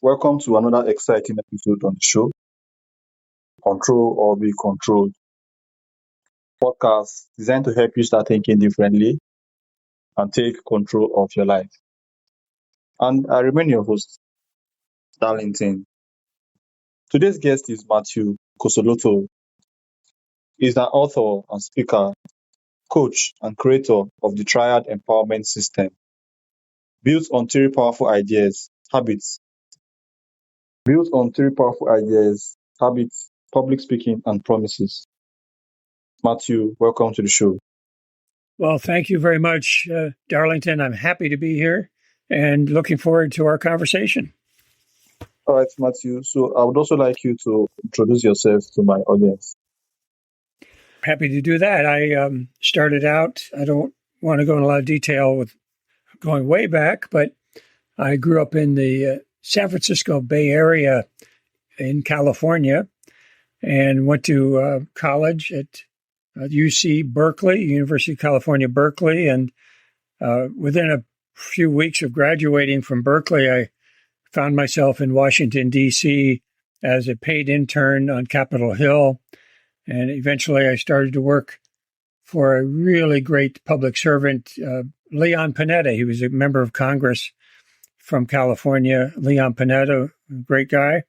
Welcome to another exciting episode on the show, Control or Be Controlled, podcast designed to help you start thinking differently and take control of your life. And I remain your host, Darlington. Today's guest is Matthew Cossolotto. He's an author and speaker, coach, and creator of the Triad Empowerment System, built on three powerful ideas, habits, habits, public speaking, and promises. Matthew, welcome to the show. Well, thank you very much, Darlington. I'm happy to be here and looking forward to our conversation. All right, Matthew. So I would also like you to introduce yourself to my audience. Happy to do that. I started out, I don't want to go in a lot of detail with going way back, but I grew up in the San Francisco Bay Area in California and went to college at UC Berkeley, University of California, Berkeley. And within a few weeks of graduating from Berkeley, I found myself in Washington, D.C. as a paid intern on Capitol Hill. And eventually I started to work for a really great public servant, Leon Panetta. He was a member of Congress from California, Leon Panetta, great guy.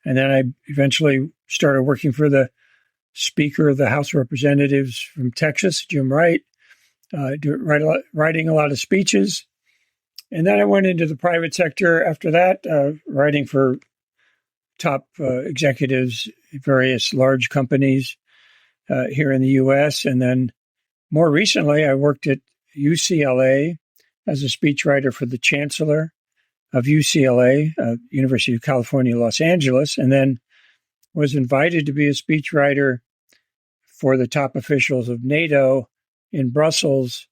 And then I eventually started working for the Speaker of the House of Representatives from Texas, Jim Wright, writing a lot of speeches. And then I went into the private sector after that, writing for top executives, various large companies here in the U.S. And then more recently, I worked at UCLA as a speechwriter for the chancellor of UCLA, University of California, Los Angeles, and then was invited to be a speechwriter for the top officials of NATO in Brussels.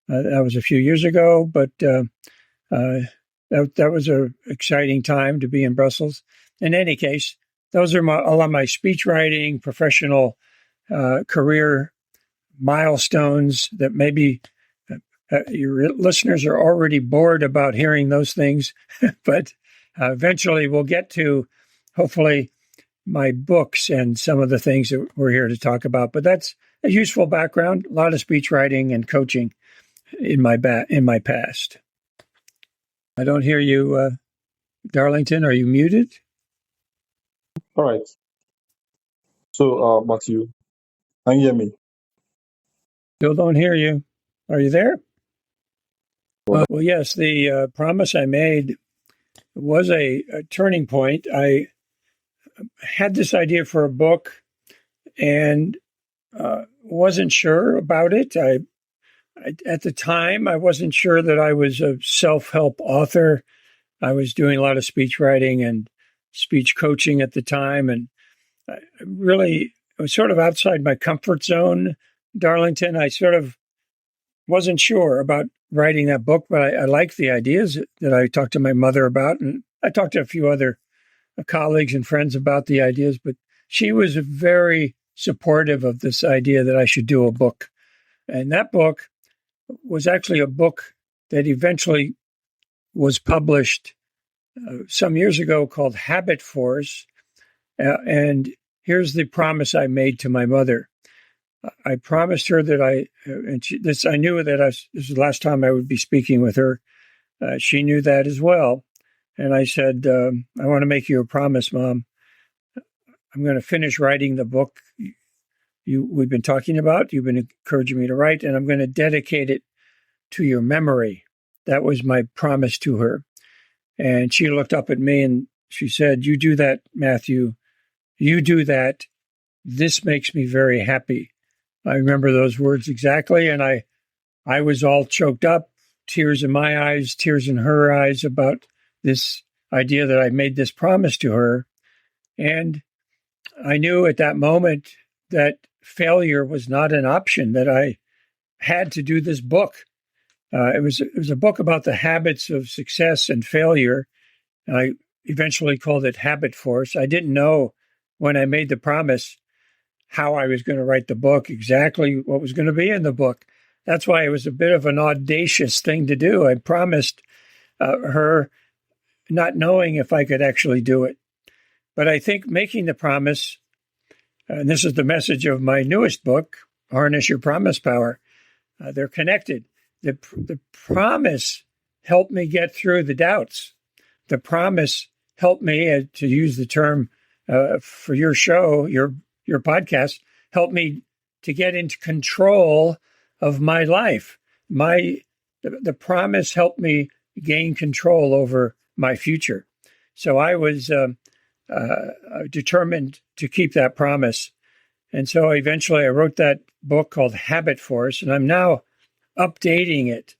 That was a few years ago, but that was an exciting time to be in Brussels. In any case, those are a lot of my speech writing, professional career milestones that maybe your listeners are already bored about hearing those things, but eventually we'll get to, hopefully, my books and some of the things that we're here to talk about. But that's a useful background, a lot of speech writing and coaching in my past. I don't hear you, Darlington. Are you muted? All right. So, Matthew, can you hear me? Still don't hear you. Are you there? Well, yes, the promise I made was a turning point. I had this idea for a book and wasn't sure about it. I at the time, I wasn't sure that I was a self-help author. I was doing a lot of speech writing and speech coaching at the time, and I was sort of outside my comfort zone, Darlington. I sort of wasn't sure about writing that book, but I liked the ideas that I talked to my mother about, and I talked to a few other colleagues and friends about the ideas, but she was very supportive of this idea that I should do a book. And that book was actually a book that eventually was published some years ago called Habit Force. And here's the promise I made to my mother. I promised her that I knew that this was the last time I would be speaking with her. She knew that as well. And I said, I want to make you a promise, Mom. I'm going to finish writing the book we've been talking about. You've been encouraging me to write, and I'm going to dedicate it to your memory. That was my promise to her. And she looked up at me and she said, you do that, Matthew. You do that. This makes me very happy. I remember those words exactly. And I was all choked up, tears in my eyes, tears in her eyes about this idea that I made this promise to her. And I knew at that moment that failure was not an option, that I had to do this book. It was a book about the habits of success and failure. And I eventually called it Habit Force. I didn't know when I made the promise how I was going to write the book, exactly what was going to be in the book. That's why it was a bit of an audacious thing to do. I promised her not knowing if I could actually do it. But I think making the promise, and this is the message of my newest book, Harness Your Promise Power, they're connected. The promise helped me get through the doubts. The promise helped me, to use the term for your show, your podcast, helped me to get into control of my life. The promise helped me gain control over my future. So I was determined to keep that promise. And so eventually I wrote that book called Habit Force, and I'm now updating it.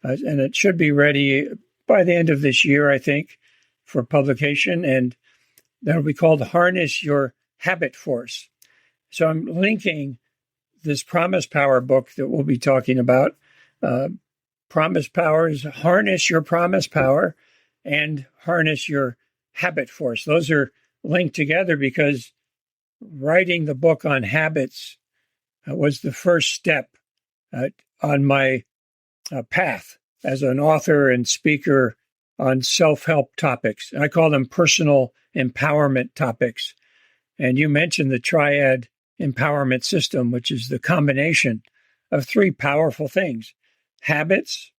And it should be ready by the end of this year, I think, for publication. And that'll be called Harness Your Habit Force. So I'm linking this Promise Power book that we'll be talking about. Promise Power is Harness Your Promise Power and Harness Your Habit Force. Those are linked together because writing the book on habits was the first step on my path as an author and speaker on self-help topics. I call them personal empowerment topics. And you mentioned the triad empowerment system, which is the combination of three powerful things: habits,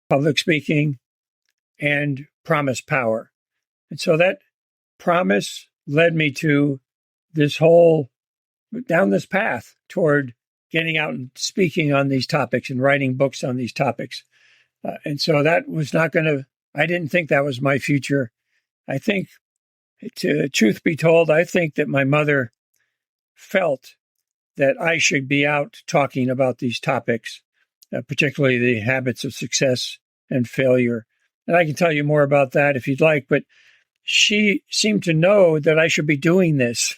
public speaking, and promise power. And so that promise led me to down this path toward getting out and speaking on these topics and writing books on these topics. And so that was I didn't think that was my future. I think, truth be told, I think that my mother felt that I should be out talking about these topics, particularly the habits of success and failure. And I can tell you more about that if you'd like, but she seemed to know that I should be doing this,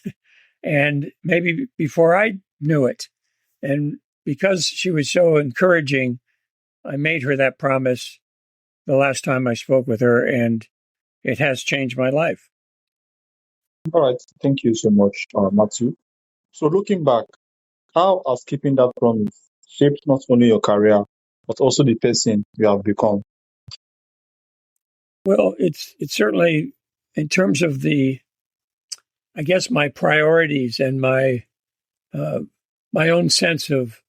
and maybe before I knew it. And because she was so encouraging, I made her that promise the last time I spoke with her, and it has changed my life. All right. Thank you so much, Matthew. So looking back, how has keeping that promise shaped not only your career, but also the person you have become? Well, it's certainly, in terms of my priorities and my own sense of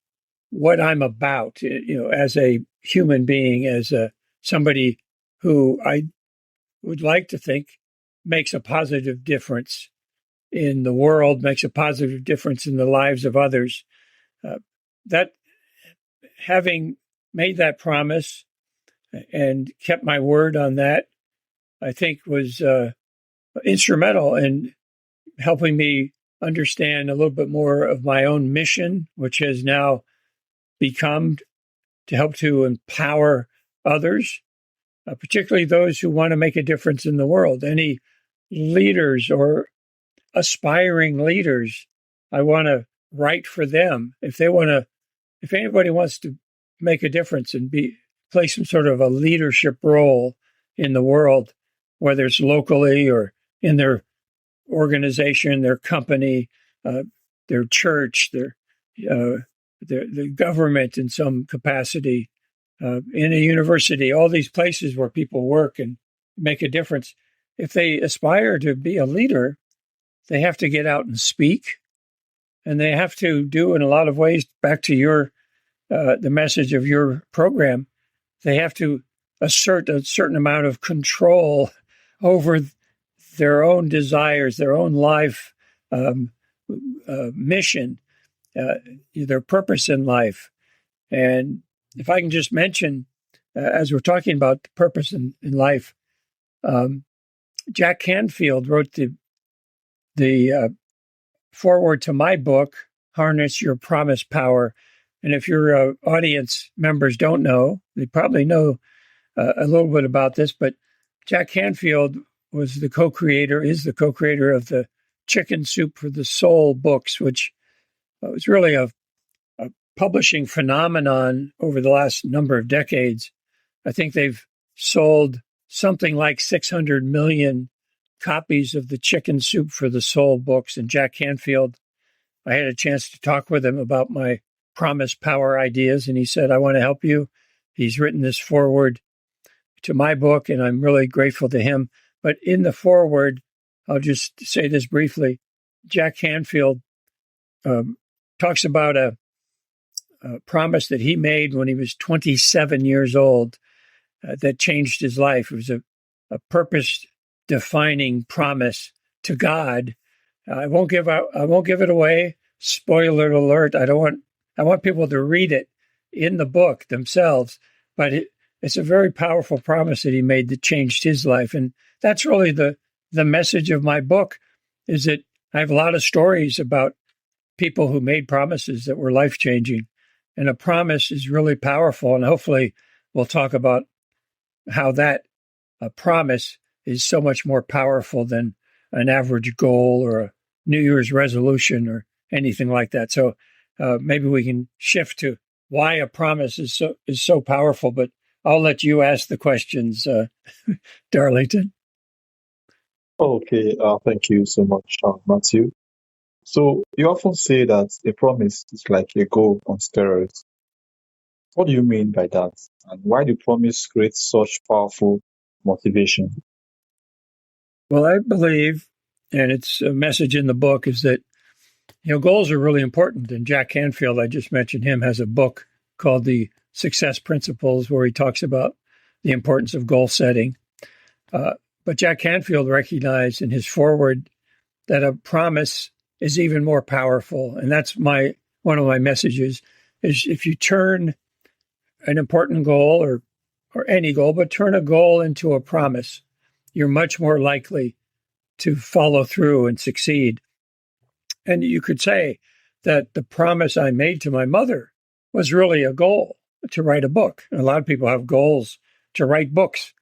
what I'm about, as a human being, as somebody who I would like to think makes a positive difference in the world, makes a positive difference in the lives of others. That having made that promise and kept my word on that, I think was instrumental in helping me understand a little bit more of my own mission, which has now become to help to empower others, particularly those who want to make a difference in the world. Any leaders or aspiring leaders, I want to write for them. If anybody wants to make a difference and play some sort of a leadership role in the world, whether it's locally or in their organization, their company, their church, the government in some capacity, in a university, all these places where people work and make a difference. If they aspire to be a leader, they have to get out and speak, and they have to do, in a lot of ways, back to the message of your program, they have to assert a certain amount of control over their own desires, their own life mission, their purpose in life. And if I can just mention, as we're talking about the purpose in life, Jack Canfield wrote the foreword to my book, Harness Your Promise Power. And if your audience members don't know, they probably know a little bit about this, but Jack Canfield is the co-creator of the Chicken Soup for the Soul books, which was really a publishing phenomenon over the last number of decades. I think they've sold something like 600 million copies of the Chicken Soup for the Soul books. And Jack Canfield, I had a chance to talk with him about my Promise Power ideas, and he said, I want to help you. He's written this foreword to my book, and I'm really grateful to him. But in the foreword, I'll just say this briefly. Jack Canfield talks about a promise that he made when he was 27 years old that changed his life. It was a purpose-defining promise to God. I won't give it away. Spoiler alert! I want people to read it in the book themselves. But it's a very powerful promise that he made that changed his life, and that's really the message of my book. Is that I have a lot of stories about people who made promises that were life-changing, and a promise is really powerful. And hopefully, we'll talk about how that a promise is so much more powerful than an average goal or a New Year's resolution or anything like that. So maybe we can shift to why a promise is so powerful. But I'll let you ask the questions, Darlington. Okay, thank you so much, Matthew. So you often say that a promise is like a goal on steroids. What do you mean by that? And why do promise create such powerful motivation? Well, I believe, and it's a message in the book, is that goals are really important. And Jack Canfield, I just mentioned him, has a book called The Success Principles, where he talks about the importance of goal setting. But Jack Canfield recognized in his foreword that a promise is even more powerful. And that's one of my messages, is if you turn an important goal or any goal, but turn a goal into a promise, you're much more likely to follow through and succeed. And you could say that the promise I made to my mother was really a goal to write a book. A lot of people have goals to write books,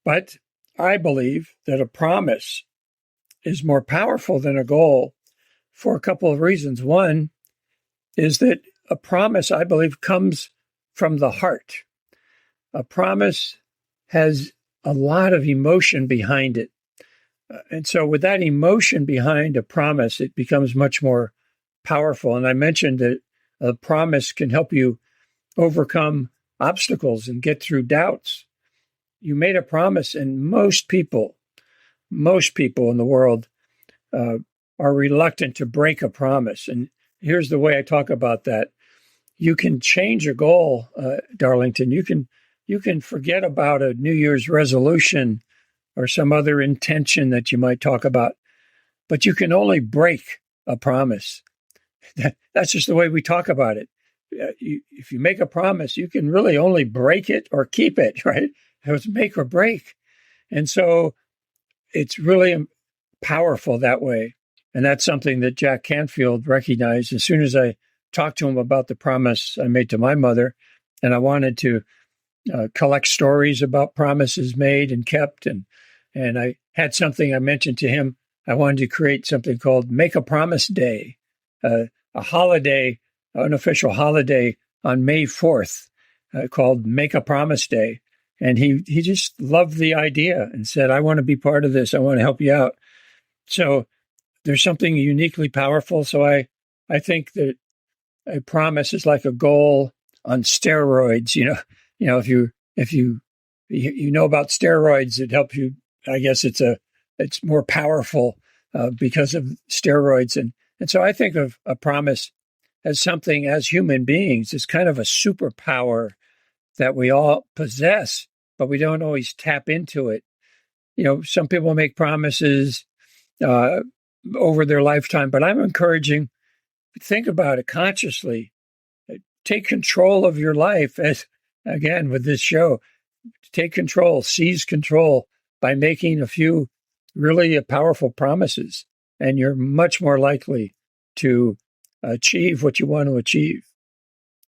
but I believe that a promise is more powerful than a goal for a couple of reasons. One is that a promise, I believe, comes from the heart. A promise has a lot of emotion behind it. And so with that emotion behind a promise, it becomes much more powerful. And I mentioned that a promise can help you overcome obstacles and get through doubts. You made a promise, and most people in the world are reluctant to break a promise. And here's the way I talk about that. You can change a goal, Darlington. You can forget about a New Year's resolution or some other intention that you might talk about, but you can only break a promise. That's just the way we talk about it. If you make a promise, you can really only break it or keep it, right? It's make or break. And so it's really powerful that way. And that's something that Jack Canfield recognized as soon as I talked to him about the promise I made to my mother. And I wanted to collect stories about promises made and kept. And I had something I mentioned to him. I wanted to create something called Make a Promise Day, a holiday, an official holiday on May 4th called Make a Promise Day. And he just loved the idea and said, I want to be part of this. I want to help you out. So there's something uniquely powerful. So I think that a promise is like a goal on steroids. If you know about steroids, it helps you. I guess it's more powerful because of steroids. And so I think of a promise as something, as human beings, is kind of a superpower that we all possess, but we don't always tap into it. Some people make promises over their lifetime, but I'm encouraging, think about it consciously. Take control of your life, as again with this show. Take control, seize control by making a few really powerful promises, and you're much more likely to achieve what you want to achieve.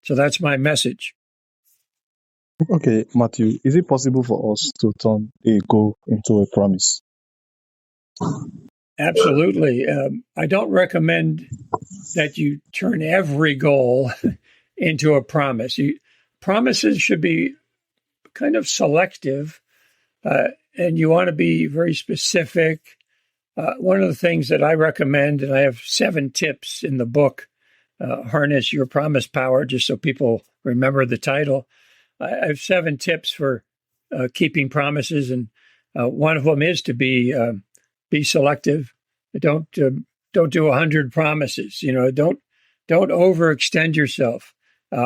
So that's my message. Okay, Matthew, is it possible for us to turn a goal into a promise? Absolutely. I don't recommend that you turn every goal into a promise. Promises should be kind of selective, and you want to be very specific. One of the things that I recommend, and I have 7 tips in the book, Harness Your PromisePower, just so people remember the title. I have 7 tips for keeping promises, and one of them is to be selective. Don't do 100 promises. Don't overextend yourself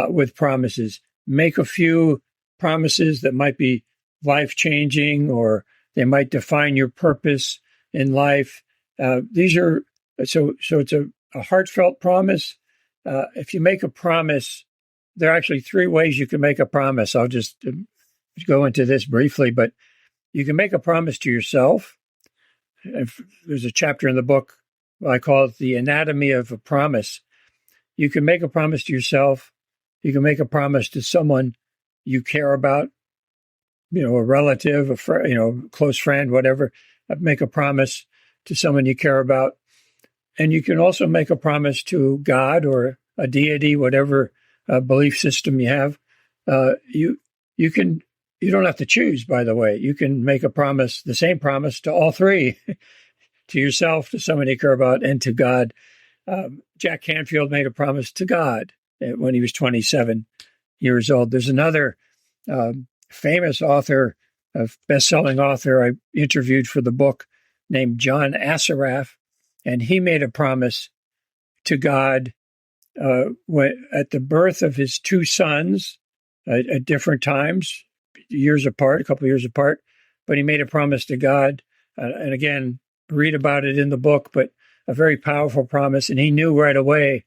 with promises. Make a few promises that might be life-changing, or they might define your purpose in life. These are so it's a heartfelt promise. If you make a promise, there are actually three ways you can make a promise. I'll just go into this briefly, but you can make a promise to yourself. If there's a chapter in the book, I call it the anatomy of a promise. You can make a promise to yourself. You can make a promise to someone you care about, a relative, a friend, close friend, whatever. Make a promise to someone you care about. And you can also make a promise to God or a deity, whatever belief system you have. You don't have to choose, by the way. You can make a promise, the same promise to all three, to yourself, to someone you care about, and to God. Jack Canfield made a promise to God when he was 27 years old. There's another famous author, a best-selling author I interviewed for the book named John Assaraf, and he made a promise to God at the birth of his two sons at different times, a couple of years apart, but he made a promise to God. And again, read about it in the book, but a very powerful promise. And he knew right away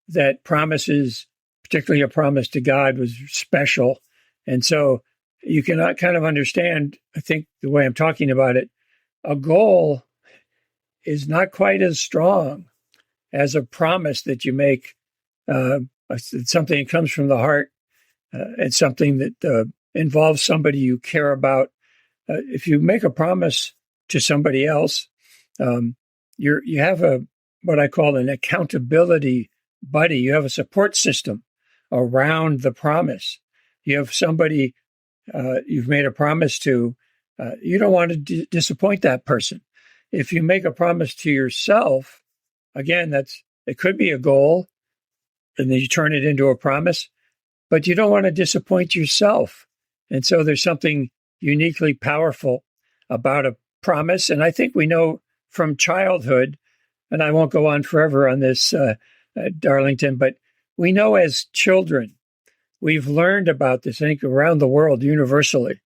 that promises, particularly a promise to God, was special. And so you can kind of understand, I think, the way I'm talking about it, a goal is not quite as strong as a promise that you make. It's something that comes from the heart. It's something that involves somebody you care about. If you make a promise to somebody else, you have what I call an accountability buddy. You have a support system around the promise. You have somebody you've made a promise to. You don't want to disappoint that person. If you make a promise to yourself, again, it could be a goal, and then you turn it into a promise, but you don't want to disappoint yourself. And so there's something uniquely powerful about a promise. And I think we know from childhood, and I won't go on forever on this, Darlington, but we know as children, we've learned about this, I think, around the world universally,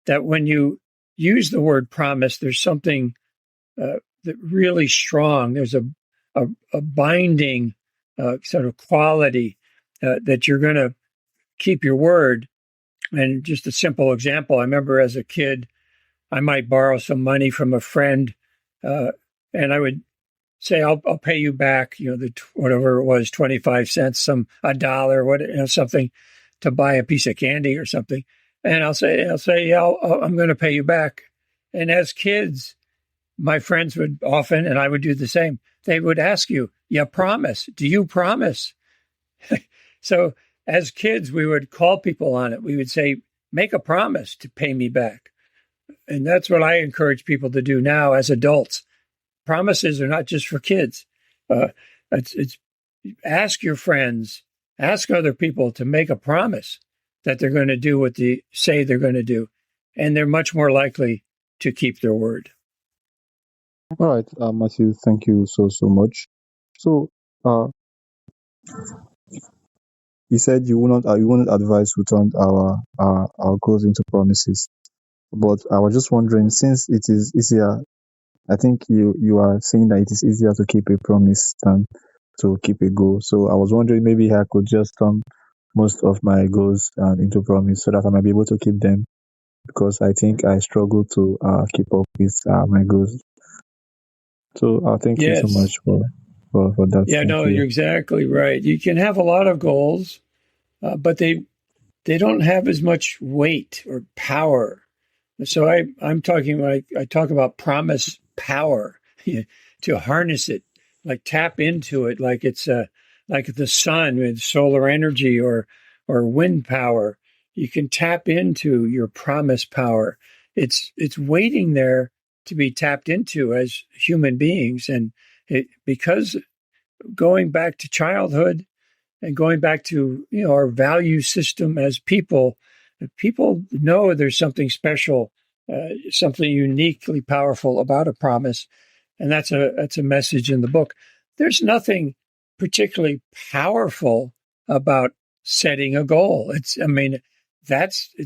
that when you use the word promise, there's something that really strong. There's a binding sort of quality that you're going to keep your word. And just a simple example, I remember as a kid, I might borrow some money from a friend, and I would say, I'll pay you back, whatever it was, 25 cents, a dollar, something to buy a piece of candy or something. And I'll say, yeah, I'm going to pay you back. And as kids, my friends would often, and I would do the same, they would ask you, you promise? Do you promise? So as kids, we would call people on it. We would say, make a promise to pay me back. And that's what I encourage people to do now as adults. Promises are not just for kids. It's ask your friends, ask other people to make a promise that they're going to do what they say they're going to do. And they're much more likely to keep their word. All right, Matthew, thank you so much. So, you said you wouldn't advise we turned our goals into promises. But I was just wondering, since it is easier, I think you are saying that it is easier to keep a promise than to keep a goal. So I was wondering, maybe I could just turn most of my goals into promise so that I might be able to keep them, because I think I struggle to keep up with my goals. So thank you so much for that. Yeah, Thank you. You're exactly right. You can have a lot of goals, but they don't have as much weight or power. So I'm talking like I talk about promise power, to harness it, like tap into it, like it's like the sun with solar energy or wind power. You can tap into your promise power. It's waiting there to be tapped into as human beings, and because going back to childhood and going back to our value system as people, people know there's something special, something uniquely powerful about a promise, and that's a message in the book. There's nothing particularly powerful about setting a goal. It's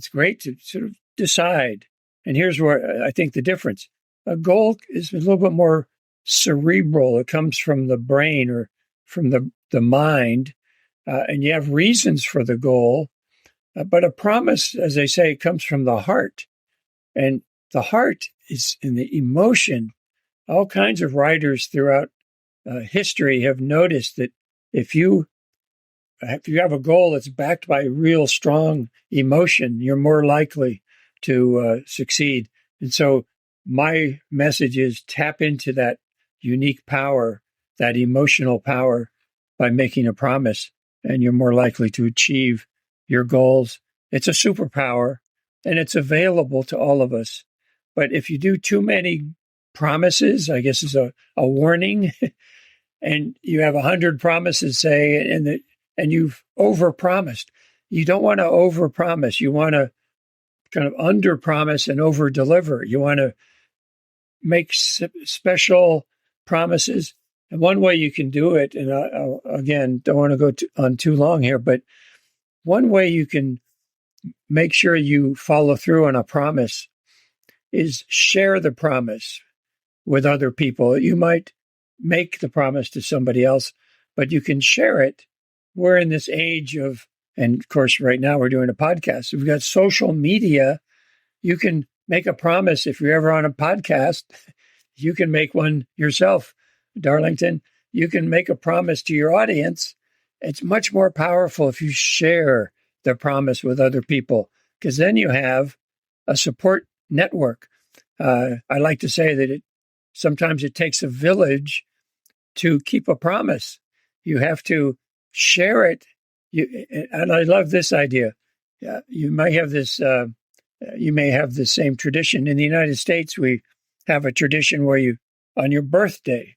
great to sort of decide. And here's where I think the difference. A goal is a little bit more cerebral. It comes from the brain or from the mind, and you have reasons for the goal. But a promise, as they say, comes from the heart. And the heart is in the emotion. All kinds of writers throughout history have noticed that if you have a goal that's backed by real strong emotion, you're more likely to succeed. And so my message is tap into that unique power, that emotional power, by making a promise, and you're more likely to achieve your goals. It's a superpower, and it's available to all of us. But if you do too many promises, I guess is a warning, and you have 100 promises, say, and you've overpromised. You don't want to overpromise. You want to kind of underpromise and overdeliver. You want to make special promises. And one way you can do it, and again, don't want to go on too long here, but one way you can make sure you follow through on a promise is share the promise with other people. You might make the promise to somebody else, but you can share it. We're in this age of, and of course, right now we're doing a podcast. We've got social media. You can make a promise. If you're ever on a podcast, you can make one yourself, Darlington. You can make a promise to your audience. It's much more powerful if you share the promise with other people, because then you have a support network. I like to say that sometimes it takes a village to keep a promise. You have to share it. And I love this idea. You may have this. You may have the same tradition in the United States. We have a tradition where on your birthday,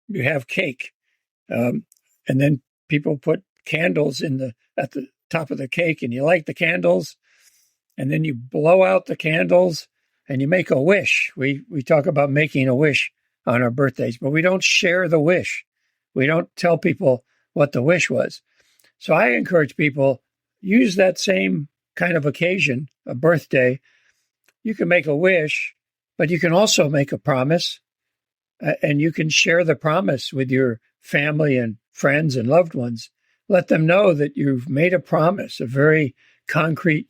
you have cake, and then people put candles at the top of the cake, and you light the candles, and then you blow out the candles, and you make a wish. We talk about making a wish on our birthdays, but we don't share the wish. We don't tell people what the wish was. So I encourage people, use that same kind of occasion, a birthday. You can make a wish, but you can also make a promise, and you can share the promise with your family and friends and loved ones. Let them know that you've made a promise, a very concrete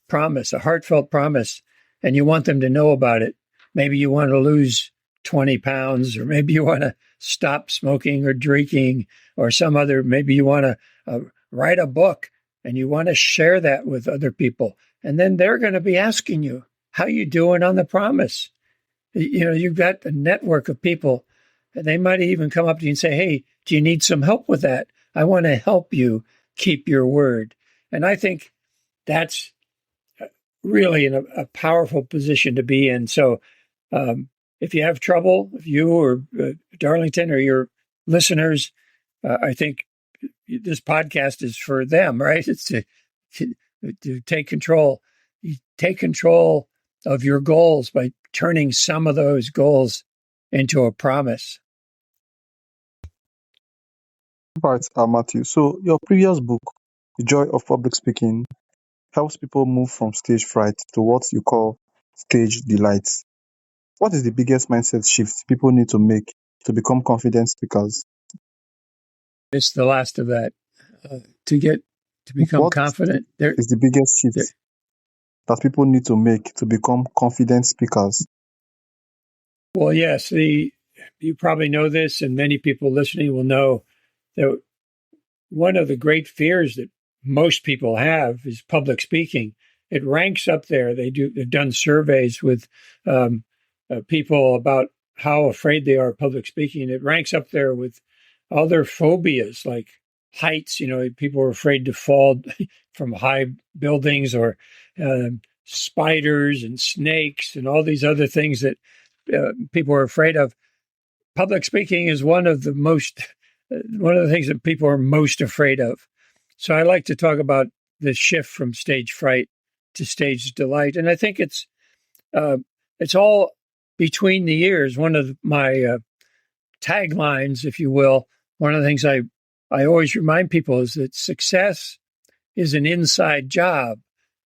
promise, a heartfelt promise, and you want them to know about it. Maybe you want to lose 20 pounds, or maybe you want to stop smoking or drinking, or maybe you want to write a book, and you want to share that with other people. And then they're going to be asking you, how you doing on the promise? You've got a network of people, and they might even come up to you and say, hey, do you need some help with that? I want to help you keep your word. And I think that's really a powerful position to be in. So if you have trouble, if you or Darlington or your listeners, I think this podcast is for them, right? It's to take control. You take control of your goals by turning some of those goals into a promise. Right, Matthew. So your previous book, The Joy of Public Speaking, helps people move from stage fright to what you call stage delight. What is the biggest mindset shift people need to make to become confident speakers? It's the last of that. To become What confident. is the biggest shift that people need to make to become confident speakers? Well, yes, you probably know this, and many people listening will know that one of the great fears that most people have is public speaking. It ranks up there. They've done surveys with people about how afraid they are of public speaking. It ranks up there with other phobias like heights. People are afraid to fall from high buildings, or spiders and snakes and all these other things that people are afraid of. Public speaking is one of the things that people are most afraid of. So I like to talk about the shift from stage fright to stage delight. And I think it's all between the ears. One of my taglines, if you will, one of the things I always remind people is that success is an inside job.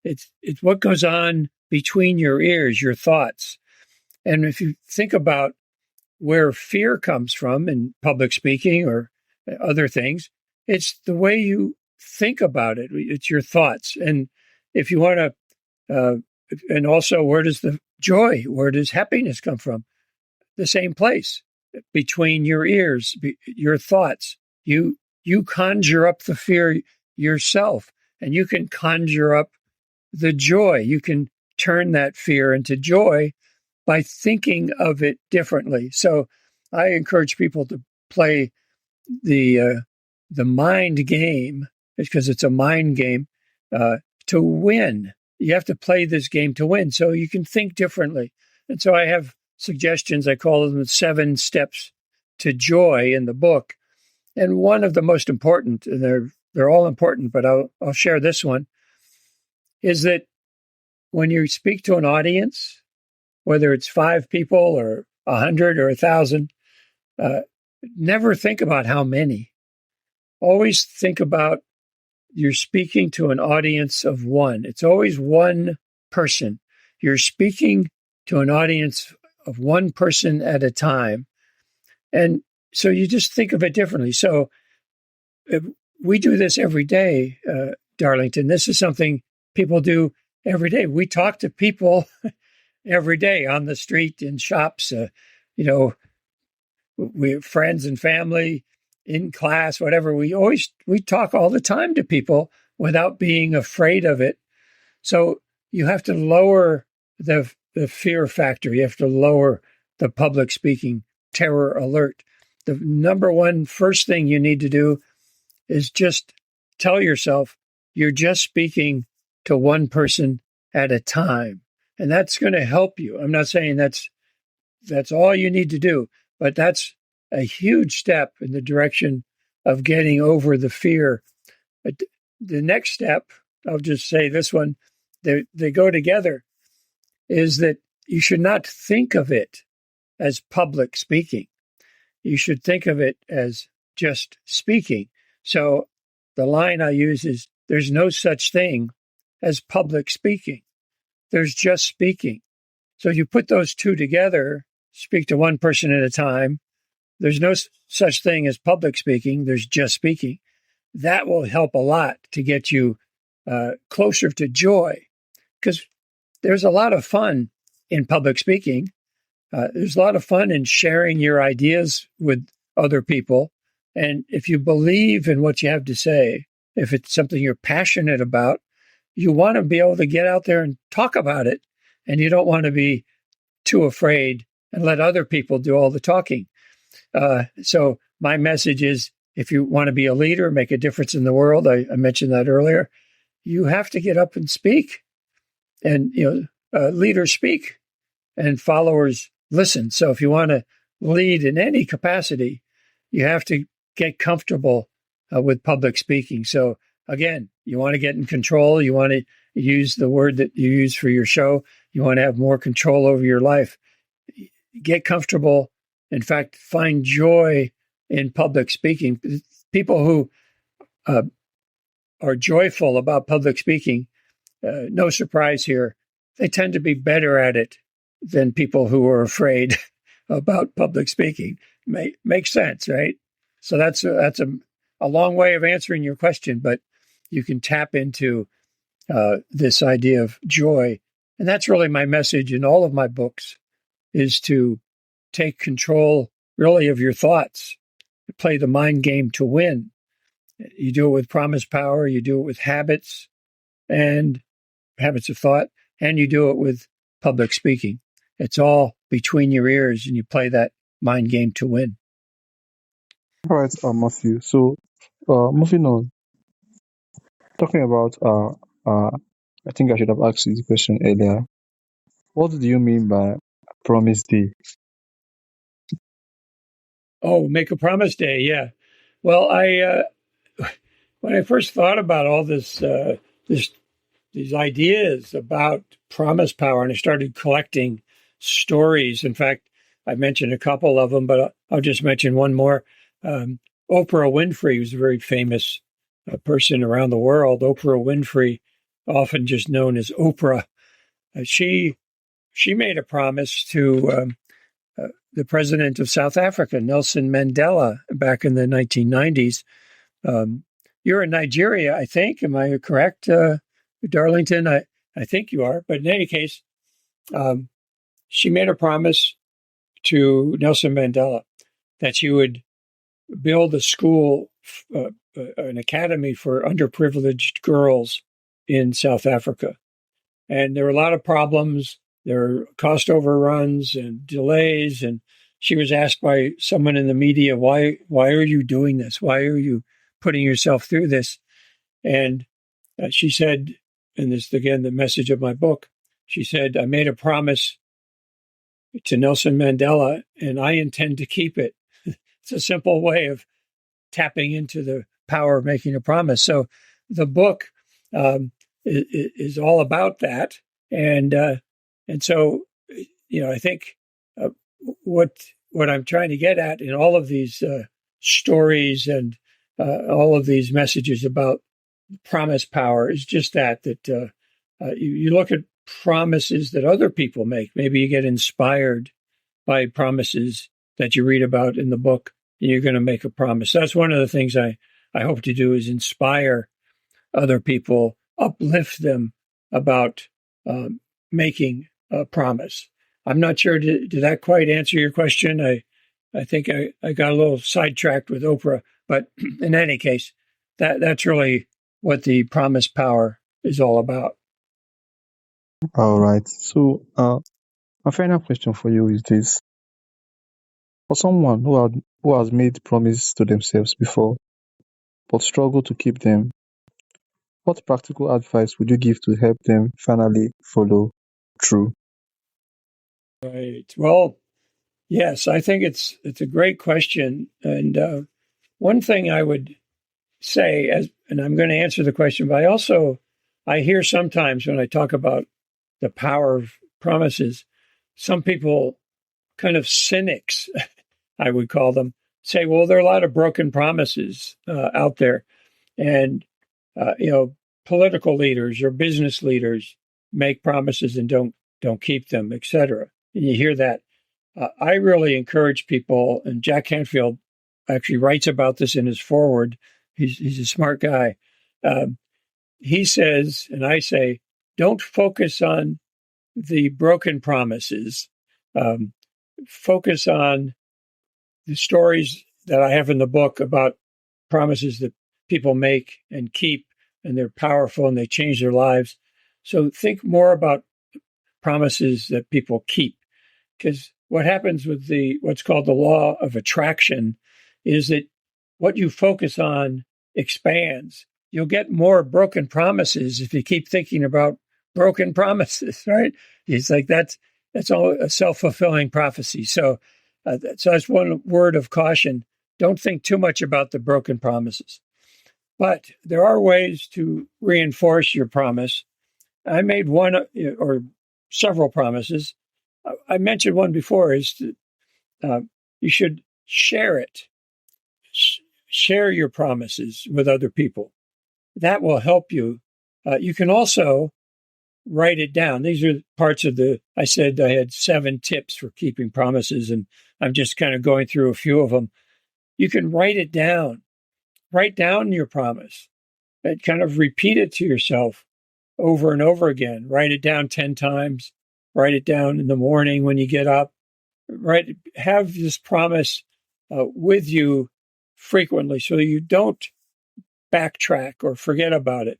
It's what goes on between your ears, your thoughts. And if you think about where fear comes from in public speaking or other things, it's the way you think about it. It's your thoughts. And if you want to, and also where does the joy, where does happiness come from? The same place, between your ears, your thoughts. You conjure up the fear yourself, and you can conjure up the joy. You can turn that fear into joy by thinking of it differently. So I encourage people to play the mind game, because it's a mind game, to win. You have to play this game to win, so you can think differently. And so I have suggestions. I call them the 7 steps to joy in the book. And one of the most important, and they're all important, but I'll share this one, is that when you speak to an audience, whether it's 5 people or 100 or 1,000, never think about how many. Always think about you're speaking to an audience of one. It's always one person. You're speaking to an audience of one person at a time. And so you just think of it differently. So we do this every day, Darlington. This is something people do every day. We talk to people every day on the street, in shops, we have friends and family, in class, whatever. We talk all the time to people without being afraid of it. So you have to lower the fear factor. You have to lower the public speaking terror alert. The number one first thing you need to do is just tell yourself you're just speaking to one person at a time. And that's going to help you. I'm not saying that's all you need to do, but that's a huge step in the direction of getting over the fear. But the next step, I'll just say this one, they go together, is that you should not think of it as public speaking. You should think of it as just speaking. So the line I use is, there's no such thing as public speaking. There's just speaking. So you put those two together, speak to one person at a time. There's no such thing as public speaking. There's just speaking. That will help a lot to get you closer to joy, because there's a lot of fun in public speaking. There's a lot of fun in sharing your ideas with other people. And if you believe in what you have to say, if it's something you're passionate about, you want to be able to get out there and talk about it. And you don't want to be too afraid and let other people do all the talking. So my message is, if you want to be a leader, make a difference in the world, I mentioned that earlier, you have to get up and speak. And, leaders speak and followers listen. So if you want to lead in any capacity, you have to get comfortable with public speaking. So again, you want to get in control. You want to use the word that you use for your show. You want to have more control over your life. Get comfortable. In fact, find joy in public speaking. People who are joyful about public speaking, no surprise here, they tend to be better at it than people who are afraid about public speaking. Makes sense, right? So that's a long way of answering your question, but you can tap into this idea of joy. And that's really my message in all of my books, is to take control really of your thoughts, play the mind game to win. You do it with PromisePower, you do it with habits and habits of thought, and you do it with public speaking. It's all between your ears, and you play that mind game to win. All right, Matthew. So, moving on, talking about, I think I should have asked you the question earlier. What do you mean by promise day? Oh, make a promise day. Yeah. Well, when I first thought about all this these ideas about promise power, and I started collecting stories. In fact, I mentioned a couple of them, but I'll just mention one more. Oprah Winfrey was a very famous person around the world. Oprah Winfrey, often just known as Oprah, she made a promise to the president of South Africa, Nelson Mandela, back in the 1990s. You're in Nigeria, I think. Am I correct, Darlington? I think you are. But in any case, she made a promise to Nelson Mandela that she would build a school, an academy for underprivileged girls in South Africa. And there were a lot of problems. There were cost overruns and delays. And she was asked by someone in the media, why are you doing this? Why are you putting yourself through this? And she said, and this is again the message of my book, she said, I made a promise to Nelson Mandela and I intend to keep it. It's a simple way of tapping into the power of making a promise. So the book is all about that. And so, I think what I'm trying to get at in all of these stories and all of these messages about promise power is just that you look at promises that other people make. Maybe you get inspired by promises that you read about in the book, and you're going to make a promise. That's one of the things I hope to do, is inspire other people, uplift them about making a promise. I'm not sure, did that quite answer your question? I think I got a little sidetracked with Oprah, but in any case, that's really what the promise power is all about. All right. So, my final question for you is this: for someone who has made promises to themselves before, but struggle to keep them, what practical advice would you give to help them finally follow through? Right. Well, yes, I think it's a great question. And one thing I would say, and I'm going to answer the question, but I hear sometimes when I talk about the power of promises, some people, kind of cynics, I would call them, say, well, there are a lot of broken promises out there. And, political leaders or business leaders make promises and don't keep them, et cetera. And you hear that. I really encourage people, and Jack Canfield actually writes about this in his foreword. He's a smart guy. He says, and I say, don't focus on the broken promises. Focus on the stories that I have in the book about promises that people make and keep, and they're powerful and they change their lives. So think more about promises that people keep, because what happens with what's called the law of attraction is that what you focus on expands. You'll get more broken promises if you keep thinking about broken promises, right? It's like that's all a self-fulfilling prophecy. So that's one word of caution. Don't think too much about the broken promises. But there are ways to reinforce your promise. I made one or several promises. I mentioned one before, is that you should share it. Share your promises with other people. That will help you. You can also write it down. These are parts of I said I had 7 tips for keeping promises, and I'm just kind of going through a few of them. You can write it down. Write down your promise and kind of repeat it to yourself over and over again. Write it down 10 times. Write it down in the morning when you get up. Have this promise with you frequently so you don't backtrack or forget about it.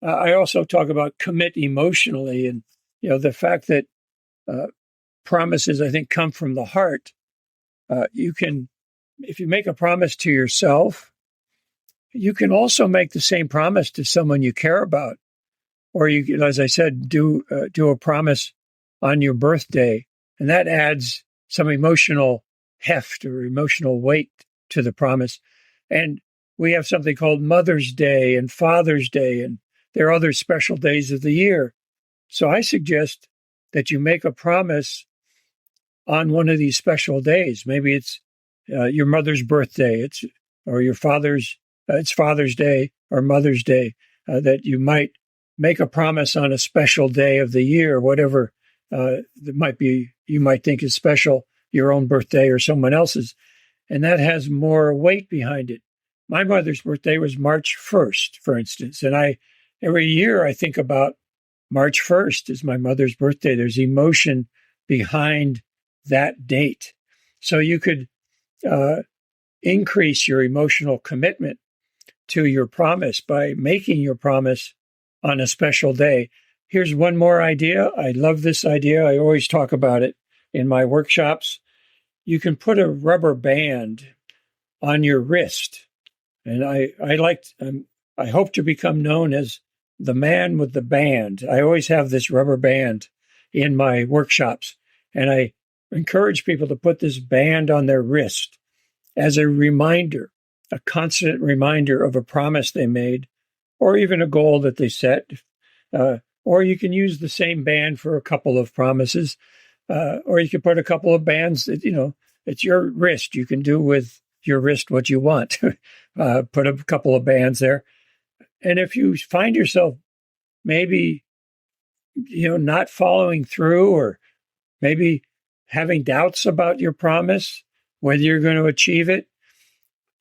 I also talk about commit emotionally, and the fact that promises, I think, come from the heart. You can, if you make a promise to yourself, you can also make the same promise to someone you care about, or you, as I said, do a promise on your birthday, and that adds some emotional heft or emotional weight to the promise. And we have something called Mother's Day and Father's Day, and there are other special days of the year. So I suggest that you make a promise on one of these special days. Maybe it's your mother's birthday, or your father's, it's Father's Day or Mother's Day, that you might make a promise on a special day of the year, whatever that might be, you might think is special, your own birthday or someone else's. And that has more weight behind it. My mother's birthday was March 1st, for instance. And every year I think about March 1st is my mother's birthday. There's emotion behind that date. So you could increase your emotional commitment to your promise by making your promise on a special day. Here's one more idea. I love this idea. I always talk about it in my workshops. You can put a rubber band on your wrist. And I hope to become known as the man with the band. I always have this rubber band in my workshops, and I encourage people to put this band on their wrist as a reminder, a constant reminder of a promise they made, or even a goal that they set. Or you can use the same band for a couple of promises, or you can put a couple of bands that, it's your wrist. You can do with your wrist what you want. Put a couple of bands there. And if you find yourself maybe, not following through, or maybe having doubts about your promise, whether you're going to achieve it,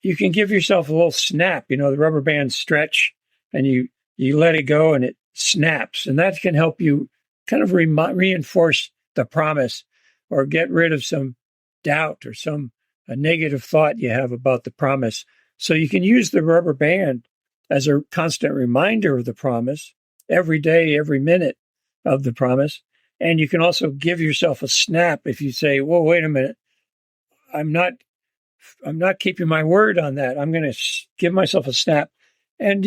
you can give yourself a little snap. The rubber bands stretch and you let it go and it snaps. And that can help you kind of reinforce the promise, or get rid of some doubt or a negative thought you have about the promise. So you can use the rubber band as a constant reminder of the promise every day, every minute of the promise. And you can also give yourself a snap if you say, "Whoa, wait a minute. I'm not keeping my word on that. I'm going to give myself a snap." And,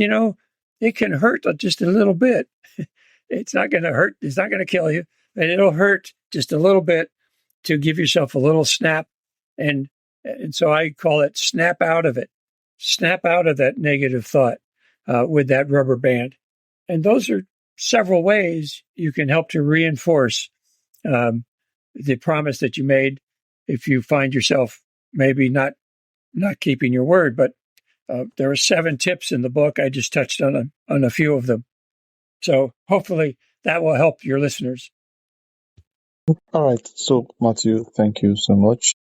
it can hurt just a little bit. It's not going to hurt. It's not going to kill you, but it'll hurt just a little bit to give yourself a little snap. And so I call it snap out of it. Snap out of that negative thought with that rubber band. And those are several ways you can help to reinforce the promise that you made if you find yourself maybe not keeping your word. But there are 7 tips in the book. I just touched on a few of them. So hopefully that will help your listeners. All right. So, Matthew, thank you so much.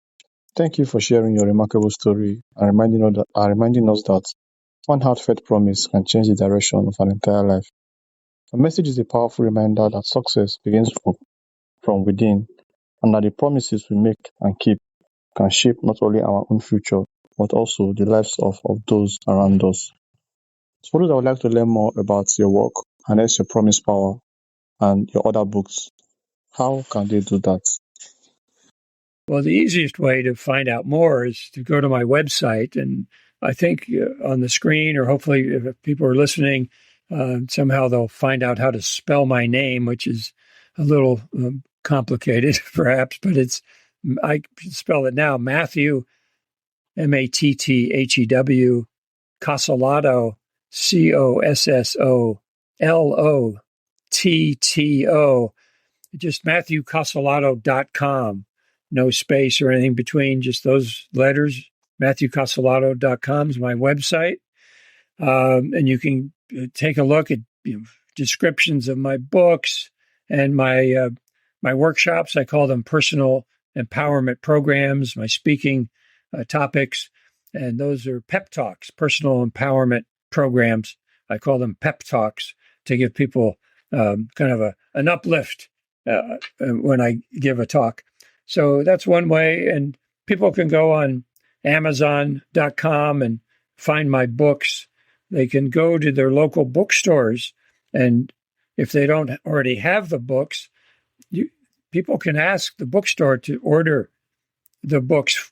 Thank you for sharing your remarkable story and reminding us that one heartfelt promise can change the direction of an entire life. The message is a powerful reminder that success begins from within, and that the promises we make and keep can shape not only our own future, but also the lives of those around us. For those that would like to learn more about your work, and hence Your Promise Power and your other books, how can they do that? Well, the easiest way to find out more is to go to my website. And I think on the screen, or hopefully if people are listening, somehow they'll find out how to spell my name, which is a little complicated perhaps, but I can spell it now. Matthew, Matthew, Cossolotto, Cossolotto, just MatthewCossolotto.com. No space or anything between, just those letters. MatthewCossolotto.com is my website. And you can take a look at descriptions of my books and my workshops. I call them personal empowerment programs, my speaking topics. And those are pep talks, personal empowerment programs. I call them pep talks to give people kind of an uplift when I give a talk. So that's one way. And people can go on Amazon.com and find my books. They can go to their local bookstores. And if they don't already have the books, people can ask the bookstore to order the books,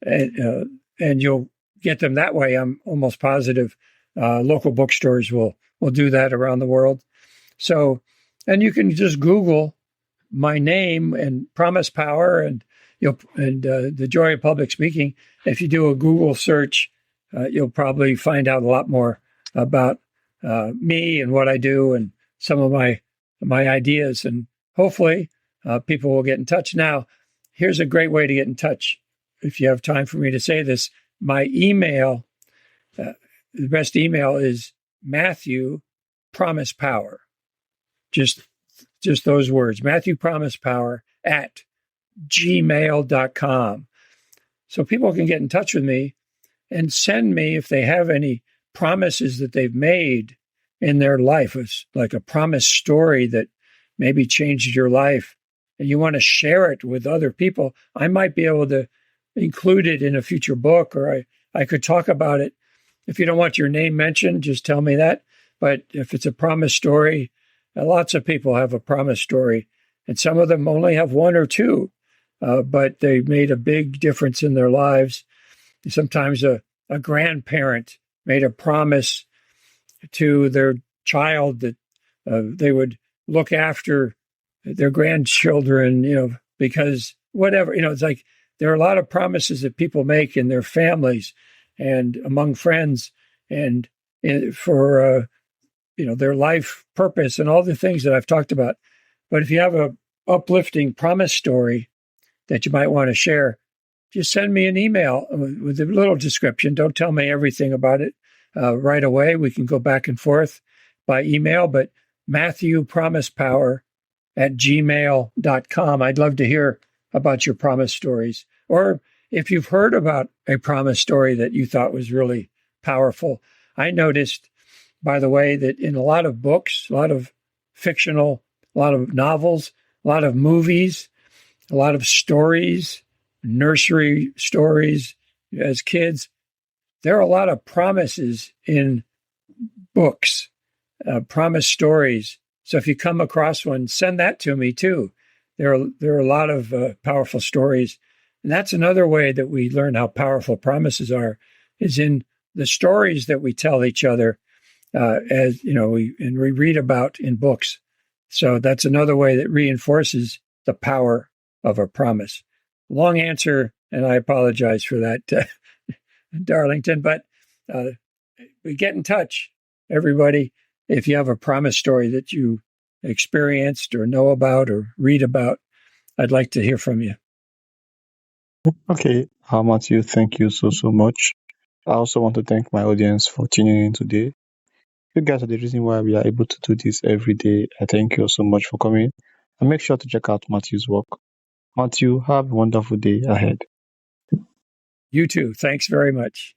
and you'll get them that way. I'm almost positive local bookstores will do that around the world. So, and you can just Google my name and Promise Power and the joy of public speaking. If you do a Google search, you'll probably find out a lot more about me and what I do and some of my ideas. And hopefully people will get in touch. Now, here's a great way to get in touch. If you have time for me to say this, my email, the best email is Matthew PromisePower. Just those words, Matthew PromisePower at gmail.com. So people can get in touch with me and send me if they have any promises that they've made in their life. It's like a promise story that maybe changed your life and you want to share it with other people. I might be able to include it in a future book, or I could talk about it. If you don't want your name mentioned, just tell me that. But if it's a promise story, lots of people have a promise story, and some of them only have one or two, but they made a big difference in their lives. Sometimes a grandparent made a promise to their child that they would look after their grandchildren, because whatever, it's like there are a lot of promises that people make in their families and among friends and for, their life purpose and all the things that I've talked about. But if you have a uplifting promise story that you might want to share, just send me an email with a little description. Don't tell me everything about it right away. We can go back and forth by email, but Matthew PromisePower at gmail.com. I'd love to hear about your promise stories. Or if you've heard about a promise story that you thought was really powerful. I noticed, by the way, that in a lot of books, a lot of fictional, a lot of novels, a lot of movies, a lot of stories, nursery stories as kids, there are a lot of promises in books, promise stories. So if you come across one, send that to me too. There are a lot of powerful stories. And that's another way that we learn how powerful promises are, is in the stories that we tell each other, as we read about in books. So that's another way that reinforces the power of a promise. Long answer, and I apologize for that, Darlington, but we get in touch, everybody. If you have a promise story that you experienced or know about or read about, I'd like to hear from you. Okay, Matthew, thank you so much. I also want to thank my audience for tuning in today. You guys are the reason why we are able to do this every day. I thank you so much for coming. And make sure to check out Matthew's work. Matthew, have a wonderful day ahead. You too. Thanks very much.